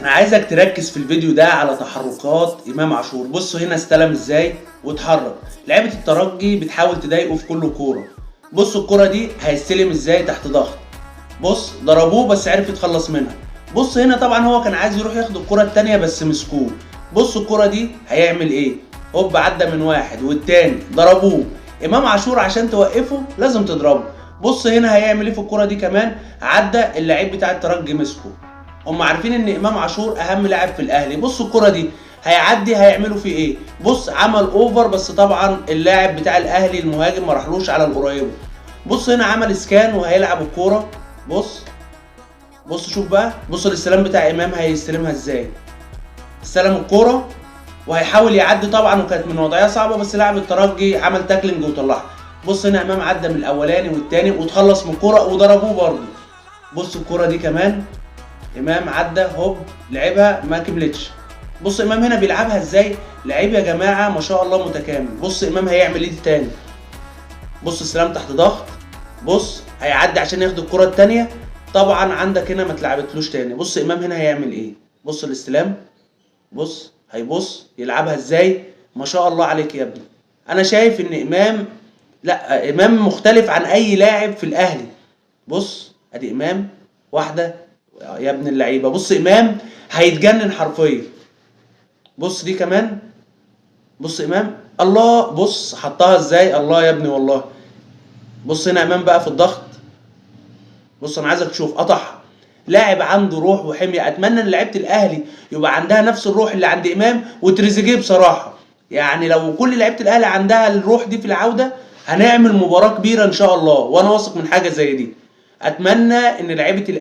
انا عايزك تركز في الفيديو ده على تحركات امام عاشور. بصوا هنا استلم ازاي واتحرك. لعيبه الترجي بتحاول تضايقه في كل كوره. بصوا الكوره دي هيستلم ازاي تحت ضغط. بص ضربوه بس عرف يتخلص منها. بص هنا طبعا هو كان عايز يروح ياخد الكوره التانيه بس مسكوه. بصوا الكوره دي هيعمل ايه. هوب عدى من واحد والتاني ضربوه. امام عاشور عشان توقفه لازم تضربه. بص هنا هيعمل ايه في الكوره دي كمان. عدى اللعيب بتاع الترجي مسكه. هم عارفين ان امام عاشور اهم لاعب في الاهلي. بصوا الكره دي هيعدي هيعملوا فيه ايه. بص عمل اوفر بس طبعا اللاعب بتاع الاهلي المهاجم ما راحلوش على القريبه. بص هنا عمل اسكان وهيلعب الكوره. بص شوف بقى. بص الاستلام بتاع امام هيستلمها ازاي. استلم الكوره وهيحاول يعدي طبعا وكانت من وضعيه صعبه بس لاعب الترجي عمل تاكلينج وطلعها. بص هنا امام عدى من الاولاني والتاني وتخلص من الكوره وضربوه برضه. بص الكوره دي كمان امام عدى هوب لعبها ما كملتش. بص امام هنا بيلعبها ازاي. لعيب يا جماعه ما شاء الله متكامل. بص امام هيعمل ايه تاني. بص السلام تحت ضغط. بص هيعدي عشان ياخد الكره التانيه. طبعا عندك هنا ما اتلعبتلوش تاني. بص امام هنا هيعمل ايه. بص الاستلام. بص هيبص يلعبها ازاي. ما شاء الله عليك يا ابني. انا شايف ان امام، لا امام مختلف عن اي لاعب في الاهلي. بص ادي امام واحده يا ابن اللعيبه. بص امام هيتجنن حرفيا. بص دي كمان. بص امام الله. بص حطها ازاي. الله يا ابني والله. بص هنا امام بقى في الضغط. بص انا عايزك تشوف قطعها. لاعب عنده روح وحميه. اتمنى ان لعيبه الاهلي يبقى عندها نفس الروح اللي عند امام وتريزيجيه بصراحه. يعني لو كل لعيبه الاهلي عندها الروح دي في العوده هنعمل مباراه كبيره ان شاء الله وانا واثق من حاجه زي دي. اتمنى ان لعيبه